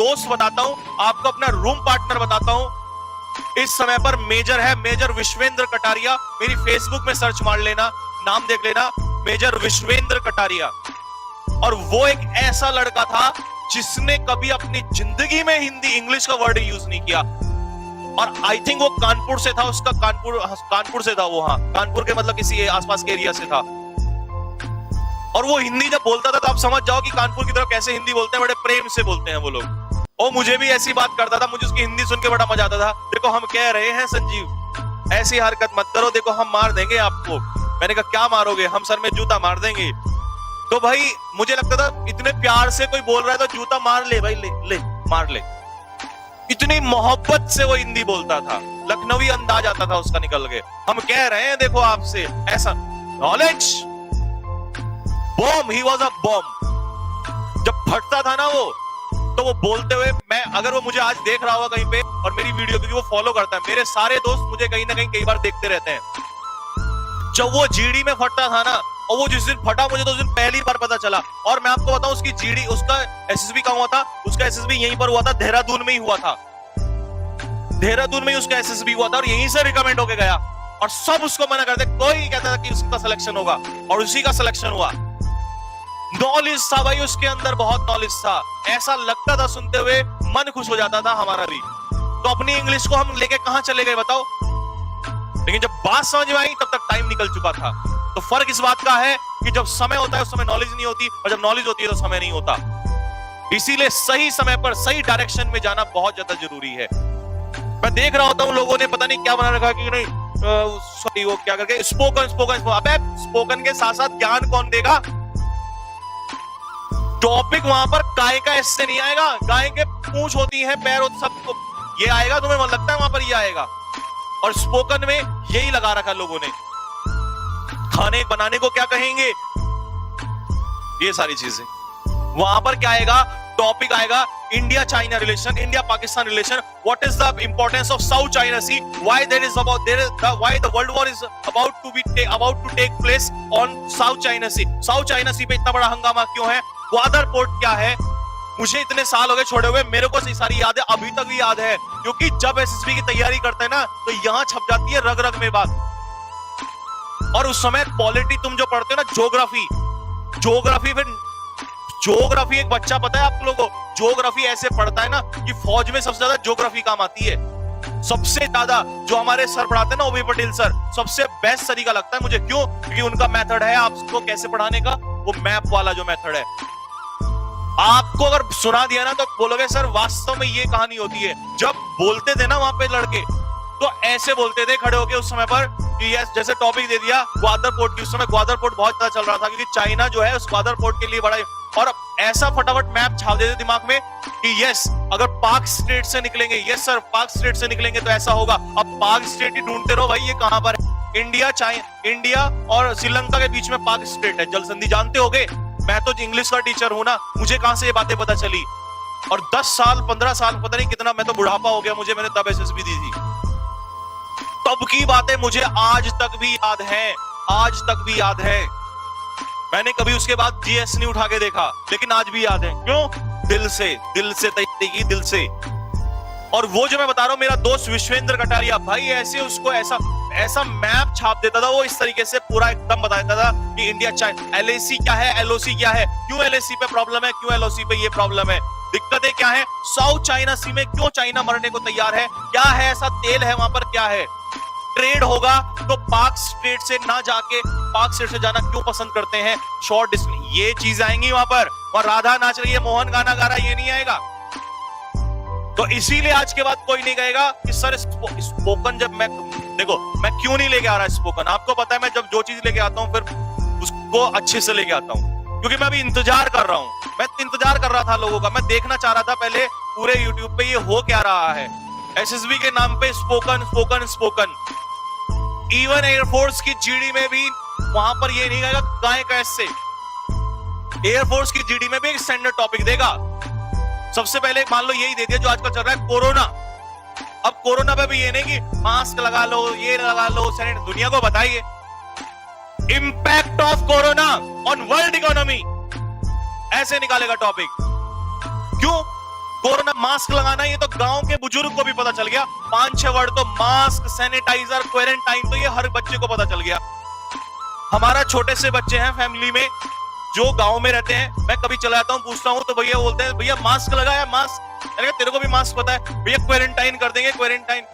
दोस्त बताता हूं, आपको अपना रूम पार्टनर बताता हूं। इस समय पर मेजर है, मेजर विश्वेंद्र कटारिया। मेरी फेसबुक में सर्च मार लेना, नाम देख लेना, मेजर विश्वेंद्र कटारिया। और वो एक ऐसा लड़का था जिसने कभी अपनी जिंदगी में हिंदी इंग्लिश का वर्ड यूज नहीं किया। और आई थिंक वो कानपुर से था, उसका कानपुर से था वो, हाँ कानपुर के मतलब किसी आसपास के एरिया से था। और वो हिंदी जब बोलता था तो आप समझ जाओ कि कानपुर की तरफ कैसे हिंदी बोलते हैं, बड़े प्रेम से बोलते हैं वो लोग। और मुझे भी ऐसी बात करता था, मुझे उसकी हिंदी सुन के बड़ा मजा आता था। देखो हम कह रहे हैं संजीव, ऐसी हरकत मत करो, देखो हम मार देंगे आपको। मैंने कहा क्या मारोगे? हम सर में जूता मार देंगे। तो भाई मुझे लगता था इतने प्यार से कोई बोल रहा है तो जूता मार ले भाई, ले मार ले। इतनी मोहब्बत से वो हिंदी बोलता था, लखनवी अंदाज आता था उसका निकल के। हम कह रहे हैं देखो आपसे, ऐसा knowledge bomb, he was a bomb. जब फटता था ना वो, तो वो बोलते हुए, मैं अगर वो मुझे आज देख रहा होगा कहीं पे और मेरी वीडियो, क्योंकि वो फॉलो करता है, मेरे सारे दोस्त मुझे कहीं ना कहीं कई बार देखते रहते हैं। जब वो जीडी में फटता था ना, और वो जिस दिन फटा मुझे तो उस दिन पहली बार पता चला। और मैं आपको बताऊं, उसकी जीडी, उसका एसएसबी कहां हुआ था? उसका एसएसबी यहीं पर हुआ था, देहरादून में ही हुआ था। देहरादून में ही उसका एसएसबी हुआ था और यहीं से रिकमेंड होके गया। और सब उसको मना करते, कोई कहता था कि उसका सिलेक्शन होगा, और उसी का सिलेक्शन हुआ। नॉलेज था भाई उसके अंदर, बहुत नॉलेज था। ऐसा लगता था सुनते हुए मन खुश हो जाता था हमारा भी। तो अपनी इंग्लिश को हम लेके कहां चले गए बताओ? लेकिन जब बात समझ में आई तब तक टाइम निकल चुका था। तो फर्क इस बात का है कि जब समय होता है उस समय नॉलेज नहीं होती, और जब नॉलेज होती है तो समय नहीं होता। इसीलिए सही समय पर सही डायरेक्शन में जाना बहुत ज्यादा जरूरी है। मैं देख रहा होता हूं लोगों ने पता नहीं क्या बना रखा कि नहीं, सॉरी वो क्या करके स्पोकन। अबे स्पोकन के साथ साथ ज्ञान कौन देगा? टॉपिक वहां पर गाय का ऐसे नहीं आएगा, गाय के पूंछ होती है, पैर होते, सब ये आएगा, तुम्हें लगता है वहां पर ये आएगा। और स्पोकन में यही लगा रखा लोगों ने। खाने बनाने को क्या कहेंगे, ये सारी चीजें। वहां पर क्या आएगा? टॉपिक आएगा India China relation, India Pakistan relation, what is the importance of South China Sea, why why the world war is about to take place on South China Sea. South China Sea पे इतना बड़ा हंगामा क्यों है? Gwadar port क्या है? मुझे इतने साल हो गए छोड़े हुए, मेरे को सारी याद है, अभी तक भी याद है। क्योंकि जब एसएसबी की तैयारी करते हैं ना, तो यहां छप जाती है रग रग में बात। और उस समय पॉलिटी तुम जो पढ़ते हो ना, ज्योग्राफी एक बच्चा, पता है आप लोगों को, ज्योग्राफी ऐसे पढ़ता है ना कि फौज में सबसे ज्यादा ज्योग्राफी काम आती है। सबसे ज्यादा जो हमारे सर पढ़ाते हैं ना, ओबी पटेल सर, सबसे बेस्ट तरीका लगता है मुझे। क्यों? क्योंकि उनका मेथड है आपको कैसे पढ़ाने का, वो मैप वाला जो मेथड है। आपको अगर सुना दिया ना तो बोलोगे सर वास्तव में ये कहानी होती है। जब बोलते थे ना वहां पे लड़के, तो ऐसे बोलते थे खड़े होके उस समय पर कि यस, जैसे टॉपिक दे दिया ग्वादर पोर्ट की। उस समय ग्वादर पोर्ट बहुत ज्यादा चल रहा था, क्योंकि चाइना जो है उस ग्वादर पोर्ट के लिए बड़ा, और ऐसा फटाफट मैप छाप देते दिमाग में कि यस, अगर पाक स्टेट से निकलेंगे, यस सर पाक स्टेट से निकलेंगे तो ऐसा होगा। अब पाक स्टेट ही ढूंढते रहो भाई, ये कहां पर है? इंडिया और श्रीलंका के बीच में पाक स्टेट है, जल संधि जानते होगे। मैं तो इंग्लिश का टीचर हूं ना, मुझे कहां से ये बातें पता चली? और 10 साल 15 साल पता नहीं कितना, मैं तो बुढ़ापा हो गया मुझे, मैंने तब एसएसबी दी थी। तब की बातें मुझे आज तक भी याद है, आज तक भी याद है। मैंने कभी उसके बाद जीएस नहीं उठा के देखा, लेकिन आज भी याद है। क्यों? दिल से तैयारी की, दिल से। और वो जो मैं बता रहा हूं, मेरा दोस्त विश्वेंद्र कटारिया, भाई ऐसे उसको ऐसा मैप छाप देता था वो, इस तरीके से पूरा एकदम बता देता था कि इंडिया चाइना, एलएसी क्या है, एलओसी क्या है, क्यों एलएसी पे प्रॉब्लम है, क्यों एलओसी पे ये प्रॉब्लम है, दिक्कतें क्या है, साउथ चाइना सी में क्यों चाइना मरने को तैयार है, क्या है ऐसा तेल है वहां पर, क्या है, ट्रेड होगा तो पाक स्टेट से ना जाके पाक स्टेट से जाना क्यों पसंद करते हैं, शॉर्ट डिस्टेंस, ये चीज आएंगी वहां पर। और राधा नाच रही है, मोहन गाना गा रहा है, ये नहीं आएगा। तो इसीलिए आज के बाद कोई नहीं कहेगा कि सर स्पोकन, जब मैं देखो मैं क्यों नहीं लेके आ रहा स्पोकन, आपको पता है मैं जब जो चीज लेके आता हूं फिर उसको अच्छे से लेके आता हूं, क्योंकि मैं अभी इंतजार कर रहा हूं। मैं इंतजार कर रहा था लोगों का, मैं देखना चाह रहा था पहले पूरे यूट्यूब पे ये हो क्या रहा है। एसएसबी के नाम पे spoken spoken spoken, even air force की जीडी में भी वहां पर ये नहीं कहेगा गाय कैसे, एयरफोर्स की जीडी में भी एक स्टैंडर्ड टॉपिक देगा। सबसे पहले मान लो यही दे दिया जो आजकल चल रहा है, कोरोना। अब कोरोना पे भी ये नहीं कि मास्क लगा लो, ये लगा लो, सैनिटाइजर, दुनिया को बताइए impact of corona on world economy, ऐसे निकालेगा टॉपिक। क्यों? कोरोना मास्क लगाना ये तो गांव के बुजुर्ग को भी पता चल गया। 5-6 वर्ड तो मास्क, सैनिटाइजर, क्वारंटाइन, तो ये हर बच्चे को पता चल गया। हमारा छोटे से बच्चे हैं फैमिली में जो गांव में रहते हैं, मैं कभी चला जाता हूं, पूछता हूं तो भैया बोलते हैं भैया मास्क लगाया, मास्क। मैंने कहा तेरे को भी मास्क पता है? भैया क्वारंटाइन कर देंगे, क्वारंटाइन।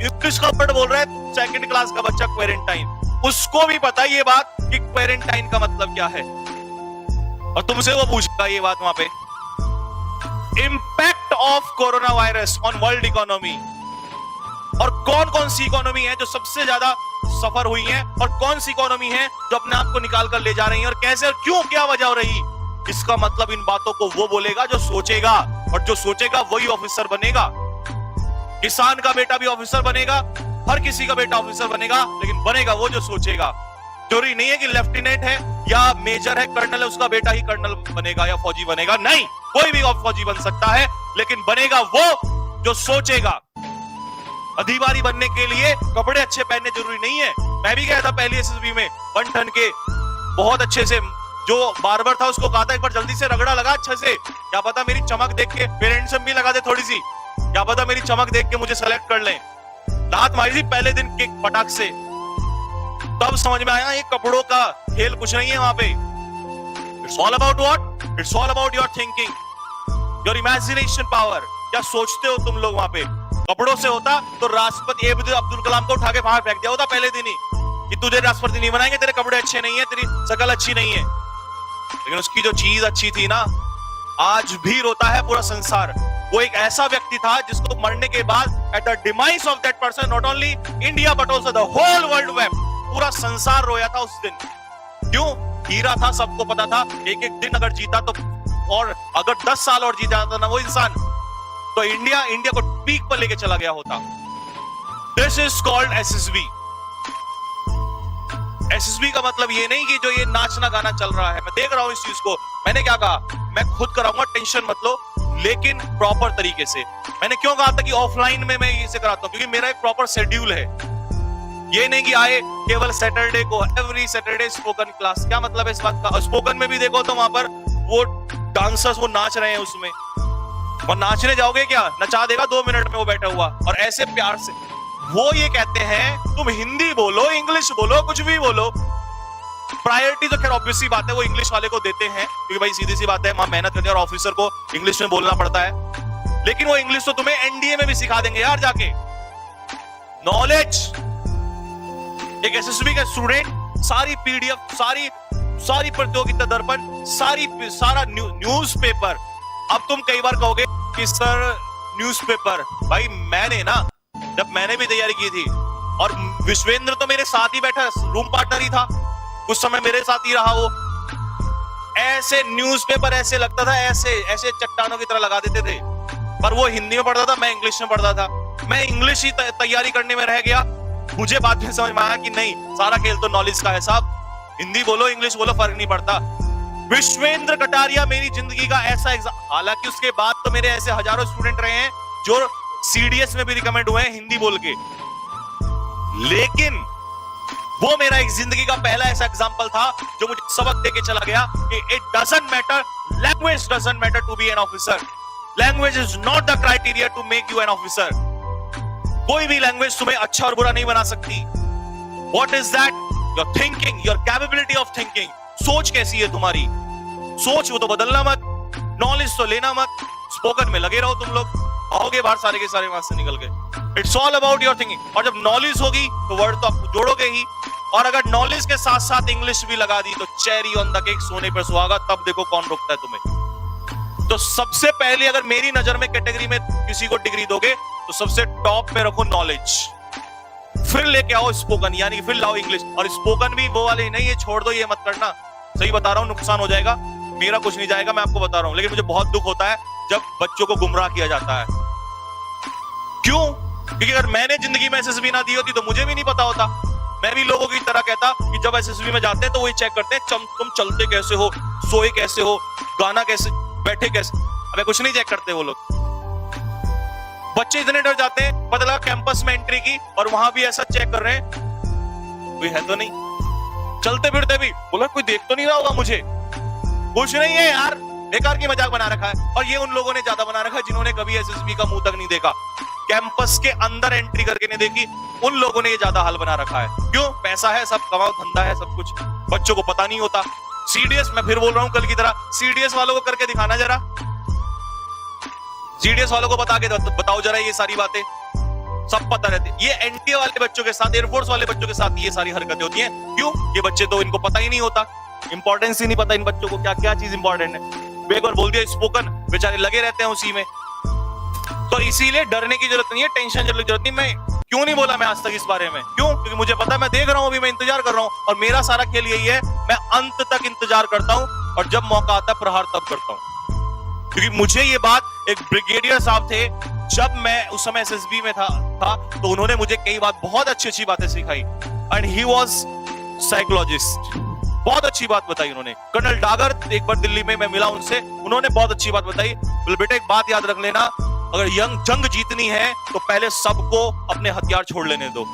इंग्लिश का वर्ड बोल रहा है 2nd क्लास का बच्चा, क्वारंटाइन। उसको भी पता है ये बात कि क्वारंटाइन का मतलब क्या है, और तुमसे वो पूछेगा ये बात वहां पे। Impact of corona virus on world economy, और कौन कौन सी इकोनॉमी है जो सबसे ज्यादा सफर हुई है, और कौन सी इकोनॉमी है जो अपने आप को निकाल कर ले जा रही है, और कैसे और क्यों, क्या वजह रही। इसका मतलब इन बातों को वो बोलेगा जो सोचेगा, और जो सोचेगा वही ऑफिसर बनेगा। किसान का बेटा भी ऑफिसर बनेगा, हर किसी का बेटा ऑफिसर बनेगा, लेकिन बनेगा वो जो सोचेगा। जरूरी नहीं है कि लेफ्टिनेंट है या मेजर है, कर्नल है, उसका बेटा ही कर्नल बनेगा या फौजी बनेगा, नहीं, कोई भी फौजी बन सकता है, लेकिन बनेगा वो जो सोचेगा। अधिकारी बनने के लिए कपड़े अच्छे पहनने जरूरी नहीं है। मैं भी गया था पहली एसएसबी में, 1 टन के, बहुत अच्छे से, जो बार्बर था उसको कहा था एक बार जल्दी से रगड़ा लगा अच्छे से, क्या पता मेरी चमक देख के, पेरेंट्स भी लगा दे थोड़ी सी, क्या पता मेरी चमक देख के मुझे सेलेक्ट कर लें। दांत मारी थी पहले दिन के पटाख से, तब समझ में आया ये कपड़ों का खेल कुछ नहीं है वहां पे। It's all about what? It's all about your thinking, your imagination power. क्या सोचते हो तुम लोग वहां पे? कपड़ों से होता तो राष्ट्रपति एपीजे अब्दुल कलाम को उठा के बाहर फेंक दिया होता पहले दिन ही, कि तुझे राष्ट्रपति नहीं बनाएंगे, तेरे कपड़े अच्छे नहीं है, तेरी शकल अच्छी नहीं है। लेकिन उसकी जो चीज अच्छी थी ना, आज भी रोता है पूरा संसार। वो एक ऐसा व्यक्ति था जिसको मरने के बाद at the demise of that person, not only India but also the whole world wept, पूरा संसार रोया था उस दिन। क्यों? हीरा था, सबको पता था, एक एक दिन अगर जीता तो, और अगर 10 साल और जीता था ना वो इंसान, तो इंडिया को पीक पर लेके चला गया होता। This is called SSB. SSB का मतलब ये नहीं कि जो ये नाचना गाना चल रहा है, मैं देख रहा हूं इस चीज को। मैंने क्या कहा, मैं खुद कराऊंगा, टेंशन मत लो, लेकिन प्रॉपर तरीके से। मैंने क्यों कहा था कि ऑफलाइन में मैं इसे कराता हूं, क्योंकि मेरा एक प्रॉपर शेड्यूल है। ये नहीं कि आए केवल सैटरडे को, एवरी सैटरडे स्पोकन क्लास। क्या मतलब है इस बात का? स्पोकन में भी देखो तो वहां पर वो डांसर्स वो नाच रहे हैं उसमें, और नाचने जाओगे क्या, नचा देगा 2 मिनट में वो बैठा हुआ, और ऐसे प्यार से। वो ये कहते हैं तुम हिंदी बोलो, इंग्लिश बोलो, कुछ भी बोलो, प्रायोरिटी तो खैर ऑब्वियस सी बात है वो इंग्लिश वाले को देते हैं, क्योंकि भाई सीधी सी बात है, वहां मेहनत करते हैं और ऑफिसर को इंग्लिश में बोलना पड़ता है। लेकिन वो इंग्लिश तो तुम्हें एनडीए में भी सिखा देंगे यार जाके। नॉलेज, एक एसएसबी का स्टूडेंट सारी पीडीएफ, सारी प्रतियोगिता दर्पण, सारा न्यूज़पेपर। अब तुम कई बार कहोगे कि सर न्यूज़पेपर, भाई मैंने ना, जब मैंने भी तैयारी की थी, और विश्वेंद्र तो मेरे साथ ही बैठा, रूम पार्टनर ही था उस समय, मेरे साथ ही रहा वो। ऐसे न्यूज़पेपर ऐसे लगता था, ऐसे चट्टानों की तरह लगा देते थे, पर वो हिंदी में पढ़ता था, मैं इंग्लिश में पढ़ता था। मैं इंग्लिश ही तैयारी करने में रह गया। मुझे बाद में समझ में आया कि नहीं, सारा खेल तो नॉलेज का है साहब, हिंदी बोलो इंग्लिश बोलो फर्क नहीं पड़ता। विश्वेंद्र कटारिया मेरी जिंदगी का ऐसा एग्जाम, हालांकि उसके बाद तो मेरे ऐसे हजारों स्टूडेंट रहे हैं जो सीडीएस में भी रिकमेंड हुए हैं हिंदी बोल के, लेकिन वो मेरा एक जिंदगी का पहला ऐसा एग्जाम्पल था जो मुझे सबक देके चला गया कि it doesn't matter, language doesn't matter to be an officer, language is not the criteria to make you an officer. कोई भी लैंग्वेज तुम्हें अच्छा और बुरा नहीं बना सकती। What is that? Your thinking, your capability of thinking. सोच कैसी है तुम्हारी, सोच वो तो बदलना मत, नॉलेज तो लेना मत। स्पोकन में लगे रहो तुम लोग, आओगे बाहर सारे के सारे वहां से निकल के। It's all about your thinking. और जब नॉलेज होगी तो वर्ड तो आप जोड़ोगे ही, और अगर नॉलेज के साथ साथ इंग्लिश भी लगा दी तो चेरी ऑन द केक, सोने पर सुहागा। तब देखो कौन रोकता है तुम्हें। तो सबसे पहले अगर मेरी नजर में कैटेगरी में किसी को डिग्री दोगे तो सबसे टॉप पे रखो नॉलेज, फिर लेके आओ स्पोकन, यानी फिर लाओ इंग्लिश। और स्पोकन भी वो वाले नहीं, ये छोड़ दो, ये मत करना, सही बता रहा हूं, नुकसान हो जाएगा, मेरा कुछ नहीं जाएगा, मैं आपको बता रहा हूं। लेकिन मुझे बहुत दुख होता है जब बच्चों को गुमराह किया जाता है। क्यों? क्योंकि अगर मैंने जिंदगी में एसएसबी ना दी होती तो मुझे भी नहीं पता होता। मैं भी लोगों की तरह कहता कि जब एसएसबी में जाते हैं तो वही चेक करते हैं तुम चलते कैसे हो, सोए कैसे हो, गाना कैसे, बैठे कैसे। अबे कुछ नहीं चेक करते वो लोग। बच्चे इतने डर जाते हैं, पता लगा कैंपस में एंट्री की और वहां भी ऐसा चेक कर रहे हैं, कोई है तो नहीं। चलते फिरते भी बोला कोई देख तो नहीं रहा होगा मुझे, कुछ नहीं है यार, बेकार की मजाक बना रखा है। और ये उन लोगों ने ज्यादा बना रखा है जिन्होंने कभी एसएसबी का मुंह तक नहीं देखा, कैंपस के अंदर एंट्री करके नहीं देखी, उन लोगों ने ये ज्यादा हाल बना रखा है। क्यों? पैसा है, सब कमाओ, धंधा है, सब कुछ। बच्चों को पता नहीं होता। सीडीएस, मैं फिर बोल रहा हूं कल की तरह, सीडीएस वालों को करके दिखाना जरा, सीडीएस वालों को बता के बताओ जरा ये सारी बातें, सब पता रहती है। ये एनटीए वाले बच्चों के साथ, एयरफोर्स वाले बच्चों के साथ ये सारी हरकतें होती हैं। क्यों? ये बच्चे तो, इनको पता ही नहीं होता, इंपॉर्टेंस ही नहीं पता इन बच्चों को क्या क्या चीज इंपॉर्टेंट है। एक बार बोल दिया स्पोकन, बेचारे लगे रहते हैं उसी में। तो इसीलिए डरने की जरूरत नहीं है, टेंशन करने की जरूरत नहीं। मैं क्यों नहीं बोला मैं आज तक इस बारे में? क्यों? क्योंकि मुझे पता है, मैं देख रहा हूं, अभी मैं इंतजार कर रहा हूं, और मेरा सारा खेल यही है, मैं अंत तक इंतजार करता हूं, और जब मौका आता है प्रहार तब करता हूं। क्योंकि मुझे ये बात एक ब्रिगेडियर साहब थे, जब मैं उस समय एसएसबी में था तो उन्होंने मुझे कई बात, बहुत अच्छी अच्छी बातें सिखाई। एंड ही वाज साइकोलॉजिस्ट, बहुत अच्छी बात बताई उन्होंने। कर्नल डागर, एक बार दिल्ली में मैं मिला उनसे, उन्होंने बहुत अच्छी बात बताई। बोले बेटा एक बात याद रख लेना, अगर जंग जीतनी है तो पहले सबको अपने हथियार छोड़ लेने दो।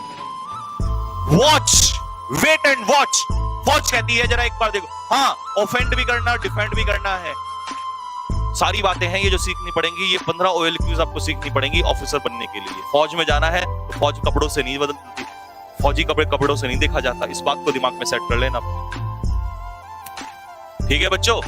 Watch, wait and watch. फौज कहती है जरा एक बार देखो, हाँ ऑफेंड भी करना, डिफेंड भी करना है, सारी बातें हैं ये जो सीखनी पड़ेंगी। ये 15 OLQs आपको सीखनी पड़ेंगी ऑफिसर बनने के लिए। फौज में जाना है तो फौज कपड़ों से नहीं बदलती, फौजी कपड़े कपड़ों से नहीं देखा जाता। इस बात को दिमाग में सेट कर लेना। ठीक है बच्चों?